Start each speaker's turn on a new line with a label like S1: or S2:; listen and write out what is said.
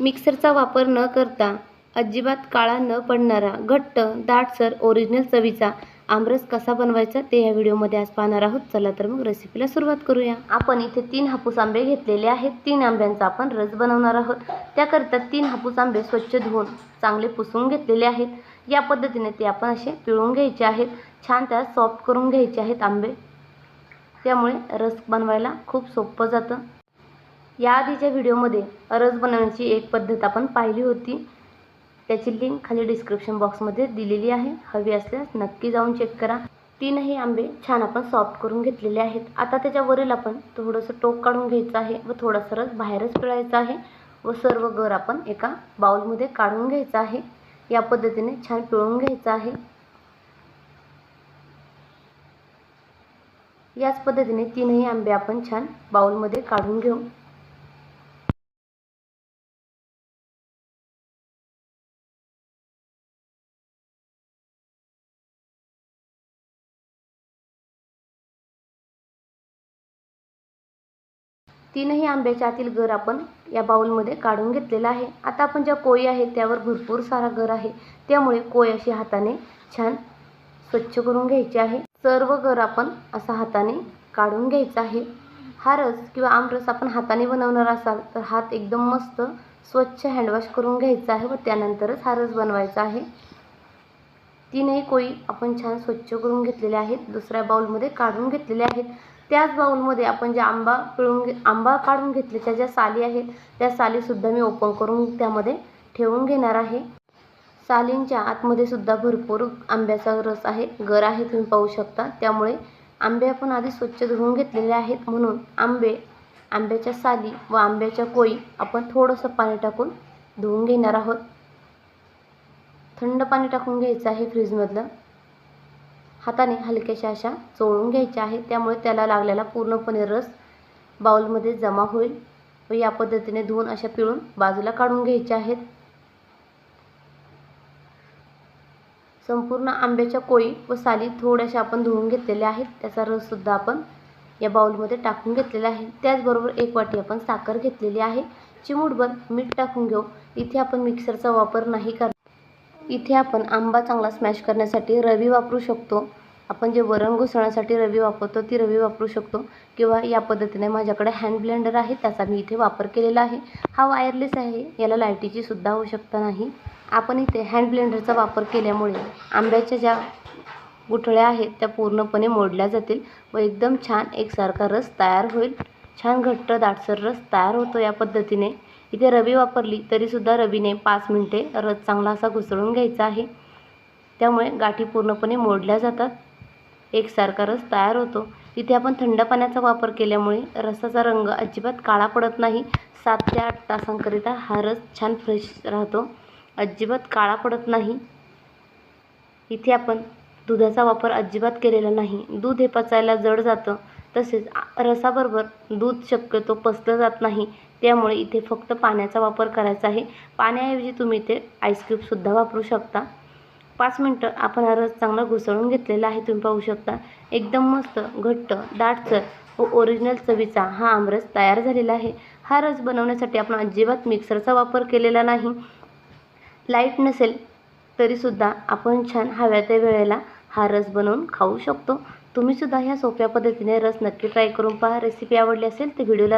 S1: मिक्सरचा वापर न करता अजिबात काळा न पडणारा घट्ट दाटसर ओरिजिनल चवीचा आमरस कसा बनवायचा ते या व्हिडिओमध्ये आज पाहणार आहोत. चला तर मग रेसिपीला सुरुवात करूया. आपण इथे 3 हापूस आंबे घेतलेले आहेत. 3 आंब्यांचा आपण रस बनवणार आहोत. त्याकरता 3 हापूस आंबे स्वच्छ धुवून चांगले पुसून घेतलेले आहेत. या पद्धतीने ते आपण असे पिळून घ्यायचे आहेत. छान त्या सॉफ्ट करून घ्यायचे आहेत आंबे. त्यामुळे रस बनवायला खूप सोपं जातं. या आधीच्या व्हिडिओमध्ये रस बनवण्याची एक पद्धत आपण पाहिली होती. त्याची लिंक खाली डिस्क्रिप्शन बॉक्समध्ये दिलेली आहे. हवी असल्यास नक्की जाऊन चेक करा. 3ही आंबे छान आपण सॉफ्ट करून घेतलेले आहेत. आता त्याच्यावरील आपण थोडंसं टोक काढून घ्यायचं आहे व थोडासा रस बाहेरच पिळायचा आहे व सर्व गर आपण एका बाउलमध्ये काढून घ्यायचं आहे. या पद्धतीने छान पिळून घ्यायचं आहे. याच पद्धतीने 3ही आंबे आपण छान बाउलमध्ये काढून घेऊ. तीनही आंब्याच्या आतील गर आपण या बाउलमध्ये काढून घेतलेला आहे. आता आपण ज्या कोई आहे त्यावर भरपूर सारा गर आहे, त्यामुळे कोय अशी हाताने छान स्वच्छ करून घ्यायची आहे. सर्व गर आपण असा हाताने काढून घ्यायचा आहे. हा रस किंवा आमरस आपण हाताने बनवणार असाल तर हात एकदम मस्त स्वच्छ हँडवॉश करून घ्यायचा आहे व त्यानंतरच हा रस बनवायचा आहे. 3ही कोई आपण छान स्वच्छ करून घेतलेले आहेत. दुसऱ्या बाउलमध्ये काढून घेतलेले आहेत. त्याच बाउलमध्ये आपण जे आंबा काढून घेतल्याच्या ज्या साली आहेत त्या सालीसुद्धा मी ओपन करून त्यामध्ये ठेवून घेणार आहे. सालींच्या आतमध्ये सुद्धा भरपूर आंब्याचा रस आहे, गर आहे, तुम्ही पाहू शकता. त्यामुळे आंबे आपण आधी स्वच्छ धुवून घेतलेले आहेत, म्हणून आंब्याच्या साली व आंब्याच्या कोई आपण थोडंसं पाणी टाकून धुवून घेणार आहोत. थंड पाणी टाकून घ्यायचं आहे फ्रीजमधलं. हाताने हलक्याशा अशा चोळून घ्यायच्या आहे, त्यामुळे त्याला लागलेला पूर्णपणे रस बाउलमध्ये जमा होईल व या पद्धतीने धुवून अशा पिळून बाजूला काढून घ्यायच्या आहेत. संपूर्ण आंब्याच्या कोई व साली थोड्याशा आपण धुवून घेतलेल्या आहेत. त्याचा रससुद्धा आपण या बाउलमध्ये टाकून घेतलेला आहे. त्याचबरोबर 1 वाटी आपण साखर घेतलेली आहे. चिमूटभर मीठ टाकून घेऊ. इथे आपण मिक्सरचा वापर नाही करणार. इथे आपण आंबा चांगला स्मॅश करण्यासाठी रवी वापरू शकतो. आपण जे वरण घुसळण्यासाठी रवी वापरतो ती रवी वापरू शकतो, किंवा या पद्धतीने माझ्याकडे हँड ब्लेंडर आहे त्याचा मी इथे वापर केलेला आहे. हा वायरलेस आहे, याला लाईटीची सुद्धा आवश्यकता नाही. आपण इथे हँड ब्लेंडरचा वापर केल्यामुळे आंब्याच्या ज्या गुठळ्या आहेत त्या पूर्णपणे मोडल्या जातील व एकदम छान एकसारखा रस तयार होईल. छान घट्ट दाटसर रस तयार होतो या पद्धतीने. इथे रवी वापरली तरीसुद्धा रवीने 5 मिनिटे रस चांगला असा घुसळून घ्यायचा आहे. त्यामुळे गाठी पूर्णपणे मोडल्या जातात, एकसारखा रस तयार होतो. इथे आपण थंड पाण्याचा वापर केल्यामुळे रसाचा रंग अजिबात काळा पडत नाही. 7 ते 8 तासांकरिता हा रस छान फ्रेश राहतो, अजिबात काळा पडत नाही. इथे आपण दुधाचा वापर अजिबात केलेला नाही. दूध हे पचायला जड जातं, तसेच रसाबरोबर दूध शक्यतो पचलं जात नाही. त्यामुळे इथे फक्त पाण्याचा वापर करायचा आहे. पाण्याऐवजी तुम्ही इथे आईस क्यूबसुद्धा वापरू शकता. 5 मिनटं आपण हा रस चांगला घुसळून घेतलेला आहे, तुम्ही पाहू शकता. एकदम मस्त घट्ट दाटसर व ओरिजिनल चवीचा हा आमरस तयार झालेला आहे. हा रस बनवण्यासाठी आपण अजिबात मिक्सरचा वापर केलेला नाही. लाईट नसेल तरीसुद्धा आपण छान हव्या त्या वेळेला हा रस बनवून खाऊ शकतो. तुम्हीसुद्धा ह्या सोप्या पद्धतीने रस नक्की ट्राय करून पहा. रेसिपी आवडली असेल तर व्हिडिओला